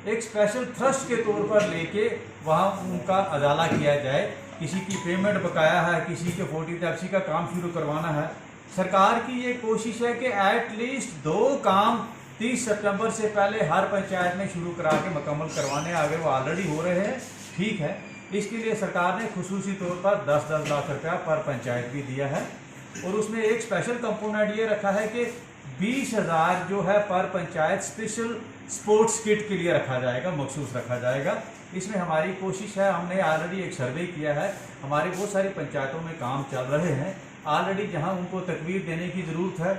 एक special thrust के तौर पर लेके वहाँ उनका अदाला किया जाए। किसी की पेमेंट बकाया है, किसी के 40 टैक्सी का काम शुरू करवाना है। सरकार की ये कोशिश है कि एटलीस्ट 2 काम 30 सितंबर से पहले हर पंचायत में शुरू करा के मुकम्मल करवाने। आगे वो ऑलरेडी हो रहे हैं, ठीक है। इसके लिए सरकार ने खुसूसी तौर पर 10-10 लाख रुपया पर पंचायत भी दिया है और उसमें एक स्पेशल कंपोनेंट ये रखा है कि 20,000 जो है पर पंचायत स्पेशल स्पोर्ट्स किट के लिए रखा जाएगा, मखसूस रखा जाएगा। इसमें हमारी कोशिश है, हमने ऑलरेडी एक सर्वे किया है, हमारे बहुत सारी पंचायतों में काम चल रहे हैं ऑलरेडी। जहां उनको तकवीर देने की ज़रूरत है,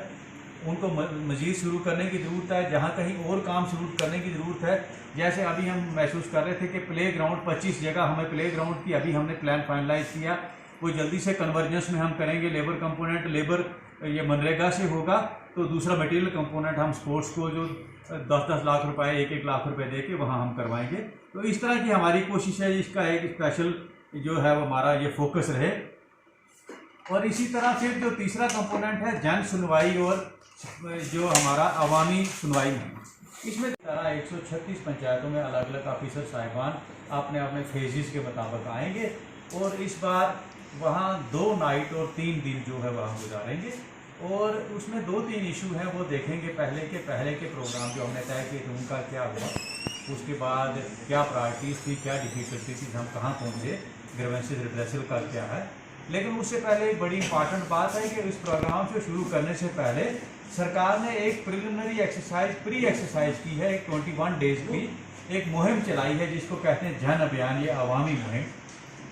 उनको मज़ीद शुरू करने की ज़रूरत है, जहां कहीं और काम शुरू करने की ज़रूरत है। जैसे अभी हम महसूस कर रहे थे कि प्ले ग्राउंड 25 जगह हमें प्ले ग्राउंड की अभी हमने प्लान फाइनलाइज किया, वो जल्दी से कन्वर्जेंस में हम करेंगे। लेबर कंपोनेंट लेबर ये मनरेगा से होगा, तो दूसरा मटेरियल कंपोनेंट हम स्पोर्ट्स को जो 10-10 लाख रुपए 1-1 लाख रुपए दे के वहाँ हम करवाएंगे। तो इस तरह की हमारी कोशिश है, इसका एक स्पेशल जो है वो हमारा ये फोकस रहे। और इसी तरह फिर जो तीसरा कंपोनेंट है जन सुनवाई और जो हमारा अवामी सुनवाई है, इसमें 136 पंचायतों में अलग अलग ऑफिसर साहिबान अपने अपने फेजेस के मुताबिक आएंगे और इस बार वहाँ 2 नाइट और 3 दिन जो है वहाँ गुजारेंगे और उसमें 2-3 इशू हैं वो देखेंगे। पहले के प्रोग्राम जो हमने तय किए थे उनका क्या हुआ, उसके बाद क्या प्रायोरिटीज़ थी, क्या डिफिकल्टी थी, हम कहाँ पहुँचे, ग्रीवेंसेस रिड्रेसल का क्या है। लेकिन उससे पहले एक बड़ी इंपॉर्टेंट बात है कि इस प्रोग्राम से शुरू करने से पहले सरकार ने एक प्रिलिमिनरी एक्सरसाइज प्री एक्सरसाइज की है, एक 21 डेज की एक मुहिम चलाई है जिसको कहते हैं जन अभियान या अवामी मुहिम।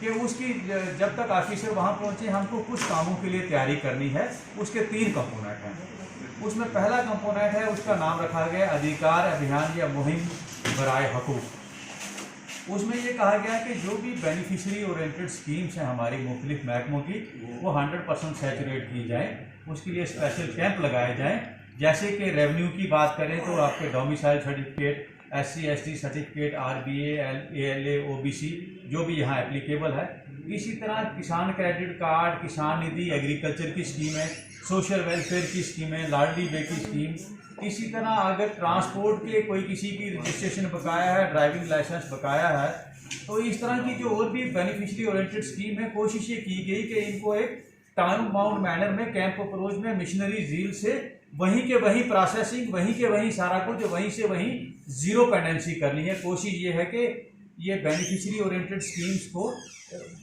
कि उसकी जब तक ऑफिसर वहाँ पहुँचे हमको कुछ कामों के लिए तैयारी करनी है। उसके 3 कंपोनेंट हैं। उसमें पहला कंपोनेंट है, उसका नाम रखा गया अधिकार अभियान या मुहिम बराए हकूक़। उसमें ये कहा गया कि जो भी बेनिफिशरी ओरिएंटेड स्कीम्स हैं हमारी मुख्तलिफ महकमों की, वो 100% सैचुरेट की जाए। उसके लिए स्पेशल कैंप लगाए जाएँ। जैसे कि रेवेन्यू की बात करें तो आपके domicile certificate, SC/ST certificate, RBA, ALA, OBC जो भी यहाँ एप्लीकेबल है। इसी तरह किसान क्रेडिट कार्ड, किसान निधि, एग्रीकल्चर की स्कीमें, सोशल वेलफेयर की स्कीमें, लाडली बे की स्कीम। इसी तरह अगर ट्रांसपोर्ट के कोई किसी की रजिस्ट्रेशन बकाया है, ड्राइविंग लाइसेंस बकाया है, तो इस तरह की जो और भी बेनिफिशरी ओरिएंटेड स्कीम है, कोशिश ये की गई कि इनको एक टाइम बाउंड मैनर में कैंप अप्रोच में मिशनरी झील से वहीं के वहीं प्रोसेसिंग, वहीं के वहीं सारा कुछ, वहीं से वहीं जीरो पेंडेंसी करनी है। कोशिश ये है कि ये बेनिफिशरी ओरिएंटेड स्कीम्स को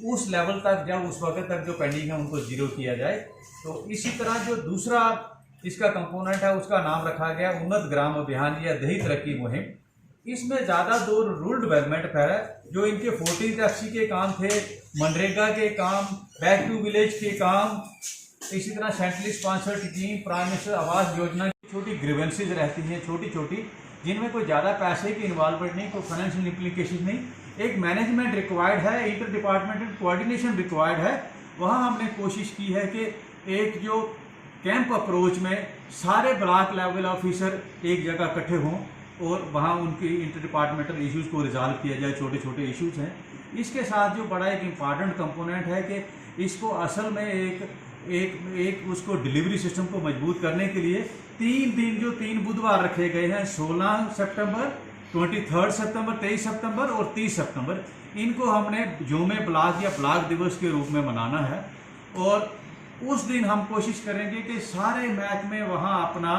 उस लेवल तक, जब उस वक्त तक जो पेंडिंग है उनको जीरो किया जाए। तो इसी तरह जो दूसरा इसका कंपोनेंट है उसका नाम रखा गया उन्नत ग्राम अभियान या दही तरक्की मुहिम। इसमें ज़्यादा दो रूरल डेवलपमेंट पर है, जो इनके 40 टैक्सी के काम थे, मनरेगा के काम, बैक टू विलेज के काम, इसी तरह centrally sponsored team, prime minister Awas Yojana की छोटी ग्रीवेंसेज रहती हैं, छोटी छोटी, जिनमें कोई ज़्यादा पैसे की इन्वॉल्वमेंट नहीं, कोई फाइनेंशियल इम्प्लीकेशन नहीं। एक मैनेजमेंट रिक्वायर्ड है, इंटर डिपार्टमेंटल कोऑर्डिनेशन रिक्वायर्ड है। वहाँ हमने कोशिश की है कि एक जो कैंप अप्रोच में सारे ब्लॉक लेवल ऑफिसर एक जगह इकट्ठे हों और वहाँ उनकी इंटर डिपार्टमेंटल इश्यूज़ को रिजॉल्व किया जाए। छोटे छोटे इश्यूज़ हैं। इसके साथ जो बड़ा एक इम्पॉर्टेंट कंपोनेंट है कि इसको असल में एक उसको डिलीवरी सिस्टम को मजबूत करने के लिए 3 दिन जो 3 बुधवार रखे गए हैं, 16 सितंबर, 23 सितंबर, 23 सितंबर और 30 सितंबर, इनको हमने जोमे ब्लॉक या ब्लॉक दिवस के रूप में मनाना है। और उस दिन हम कोशिश करेंगे कि सारे महकमे वहाँ अपना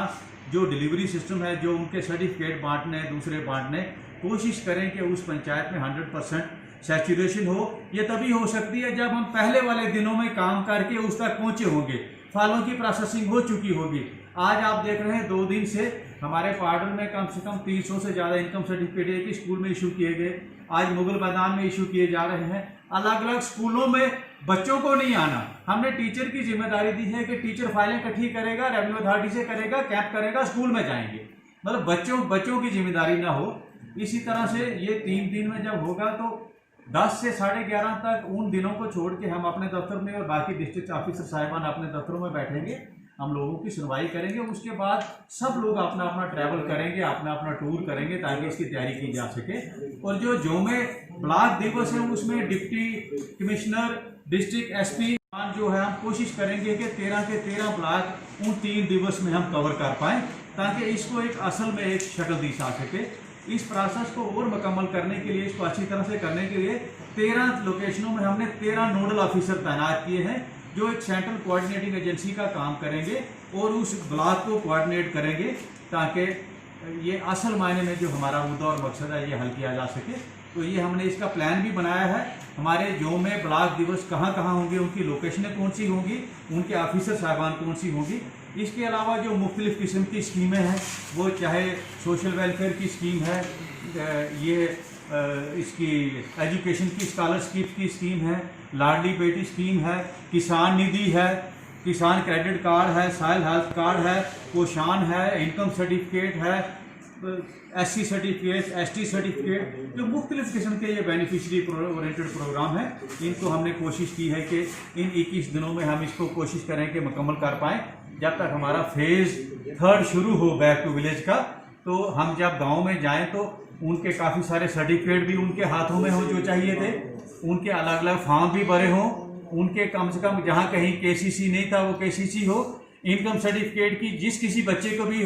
जो डिलीवरी सिस्टम है, जो उनके सर्टिफिकेट बांटने, दूसरे बांटने, कोशिश करें कि उस पंचायत में 100% सैचुरेशन हो। ये तभी हो सकती है जब हम पहले वाले दिनों में काम करके उस तक पहुंचे होंगे, फालों की प्रोसेसिंग हो चुकी होगी। आज आप देख रहे हैं 2 दिन से हमारे पार्डर में कम से कम 300 से ज़्यादा इनकम सर्टिफिकेट एक ही स्कूल में इशू किए गए। आज मुगल मैदान में इशू किए जा रहे हैं। अलग अलग स्कूलों में बच्चों को नहीं आना, हमने टीचर की जिम्मेदारी दी है कि टीचर फाइलें इकट्ठी करेगा, रेवेन्यू अथॉरिटी से करेगा, कैंप करेगा, स्कूल में जाएंगे। मतलब बच्चों की जिम्मेदारी ना हो। इसी तरह से ये 3 दिन में जब होगा तो 10 से 11:30 तक उन दिनों को छोड़ के हम अपने दफ्तर में और बाकी डिस्ट्रिक्ट ऑफिसर साहिबान अपने दफ्तरों में बैठेंगे, हम लोगों की सुनवाई करेंगे। उसके बाद सब लोग अपना अपना ट्रैवल करेंगे, अपना अपना टूर करेंगे ताकि इसकी तैयारी की जा सके। और जो में ब्लॉक दिवस है उसमें डिप्टी कमिश्नर, डिस्ट्रिक्ट SP जो है, हम कोशिश करेंगे कि 13 के 13 ब्लॉक उन 3 दिवस में हम कवर कर पाएँ ताकि इसको एक असल में एक शक्ल दी जा सके। इस प्रोसेस को और मुकम्मल करने के लिए, इसको अच्छी तरह से करने के लिए 13 लोकेशनों में हमने 13 नोडल ऑफिसर तैनात किए हैं जो एक सेंट्रल कोऑर्डिनेटिंग एजेंसी का काम करेंगे और उस ब्लॉक को कोऑर्डिनेट करेंगे ताकि ये असल मायने में जो हमारा मुद्दा और मकसद है ये हल किया जा सके। तो ये हमने इसका प्लान भी बनाया है। हमारे जोन में ब्लॉक दिवस कहाँ कहाँ होंगे, उनकी लोकेशनें कौन सी होंगी, उनके ऑफिसर साहबान कौन सी होंगी। इसके अलावा जो मुख्तलिफ़ किस्म की स्कीमें हैं, वो चाहे सोशल वेलफेयर की स्कीम है, ये इसकी एजुकेशन की स्कॉलरशिप की स्कीम है, लाडली बेटी स्कीम है, किसान निधि है, किसान क्रेडिट कार्ड है, सॉइल हेल्थ कार्ड है, पोषण है, इनकम सर्टिफिकेट है, SC सर्टिफिकेट, ST सर्टिफिकेट, जो मुख्तलिफ किस्म के ये बेनिफिशरी ओरिएंटेड प्रोग्राम है, इनको हमने कोशिश की है कि इन 21 दिनों में हम इसको कोशिश करें कि मुकम्मल कर पाएँ। जब तक हमारा फेज़ 3 शुरू हो बैक टू विलेज का, तो हम जब गांव में जाएं तो उनके काफ़ी सारे सर्टिफिकेट भी उनके हाथों में हो जो चाहिए थे, उनके अलग अलग फॉर्म भी भरे हों, उनके कम से कम जहां कहीं KCC नहीं था वो KCC हो, इनकम सर्टिफिकेट की जिस किसी बच्चे को भी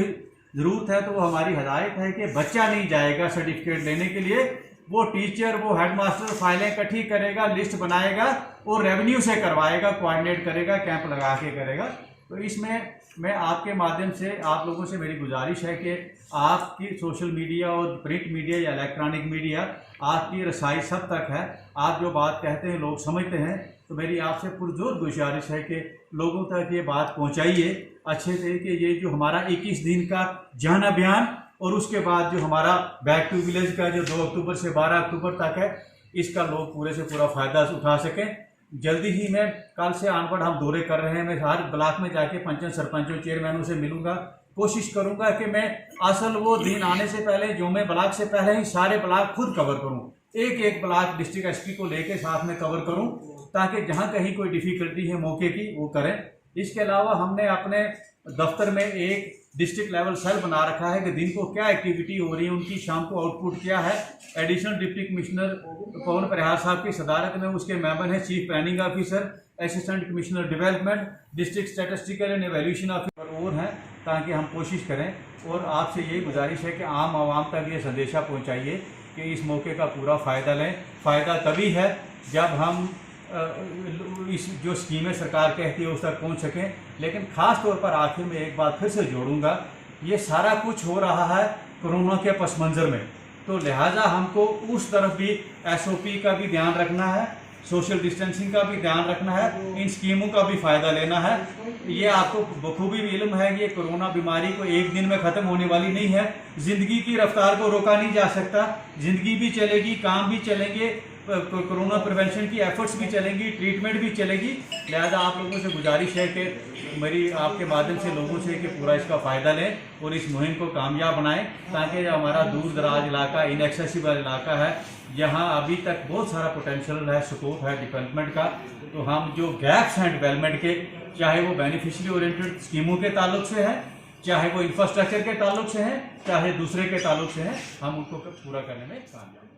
ज़रूरत है तो वो हमारी हदायत है कि बच्चा नहीं जाएगा सर्टिफिकेट लेने के लिए, वो टीचर, वो हेडमास्टर फाइलें इकट्ठी करेगा, लिस्ट बनाएगा और रेवेन्यू से करवाएगा, कोऑर्डिनेट करेगा, कैंप लगा के करेगा। तो इसमें मैं आपके माध्यम से आप लोगों से मेरी गुजारिश है कि आपकी सोशल मीडिया और प्रिंट मीडिया या इलेक्ट्रॉनिक मीडिया, आपकी रसाई सब तक है। आप जो बात कहते हैं लोग समझते हैं, तो मेरी आपसे पुरजोर गुजारिश है कि लोगों तक ये बात पहुंचाइए अच्छे से कि ये जो हमारा 21 दिन का जन अभियान और उसके बाद जो हमारा बैक टू विलेज का जो 2 अक्टूबर से 12 अक्टूबर तक है, इसका लोग पूरे से पूरा फ़ायदा उठा सकें। जल्दी ही मैं कल से ऑनवर्ड हम दौरे कर रहे हैं, मैं हर ब्लॉक में जाके पंचों, सरपंचों, चेयरमैनों से मिलूंगा। कोशिश करूंगा कि मैं असल वो दिन आने से पहले, जो मैं ब्लॉक से पहले ही सारे ब्लॉक खुद कवर करूं, एक एक ब्लॉक डिस्ट्रिक्ट SP को लेके साथ में कवर करूं, ताकि जहां कहीं कोई डिफ़िकल्टी है मौके की वो करें। इसके अलावा हमने अपने दफ्तर में एक डिस्ट्रिक्ट लेवल सेल बना रखा है कि दिन को क्या एक्टिविटी हो रही है, उनकी शाम को आउटपुट क्या है। एडिशनल डिप्टी कमिश्नर पवन परिहार साहब की सदारत में उसके मेंबर हैं chief planning officer, assistant commissioner development, district statistical and evaluation officer और हैं, ताकि हम कोशिश करें। और आपसे यही गुजारिश है कि आम आवाम तक ये संदेशा पहुँचाइए कि इस मौके का पूरा फ़ायदा लें। फ़ायदा तभी है जब हम इस जो स्कीमें सरकार कहती है उस तक पहुँच सकें। लेकिन ख़ास तौर पर आखिर में एक बात फिर से जोड़ूंगा, ये सारा कुछ हो रहा है कोरोना के पस मंज़र में, तो लिहाजा हमको उस तरफ भी SOP का भी ध्यान रखना है, सोशल डिस्टेंसिंग का भी ध्यान रखना है, इन स्कीमों का भी फ़ायदा लेना है। ये आपको बखूबी इल्म है, ये कोरोना बीमारी को एक दिन में ख़त्म होने वाली नहीं है। ज़िंदगी की रफ्तार को रोका नहीं जा सकता, ज़िंदगी भी चलेगी, काम भी चलेंगे, कोरोना प्रिवेंशन की एफर्ट्स भी चलेंगी, ट्रीटमेंट भी चलेगी। लिहाजा आप लोगों से गुजारिश है कि मेरी आपके माध्यम से लोगों से कि पूरा इसका फ़ायदा लें और इस मुहिम को कामयाब बनाएं, ताकि हमारा दूर दराज इलाका, इनएक्सेसिबल इलाका है, यहाँ अभी तक बहुत सारा पोटेंशियल है, स्कोप है डेवलपमेंट का। तो हम जो गैप्स हैं डेवलपमेंट के, चाहे वो बेनिफिशियरी ओरिएंटेड स्कीमों के ताल्लुक से है, चाहे वो इंफ्रास्ट्रक्चर के ताल्लुक से हैं, चाहे दूसरे के ताल्लुक से हैं, हम उनको पूरा करने में कामयाब हैं।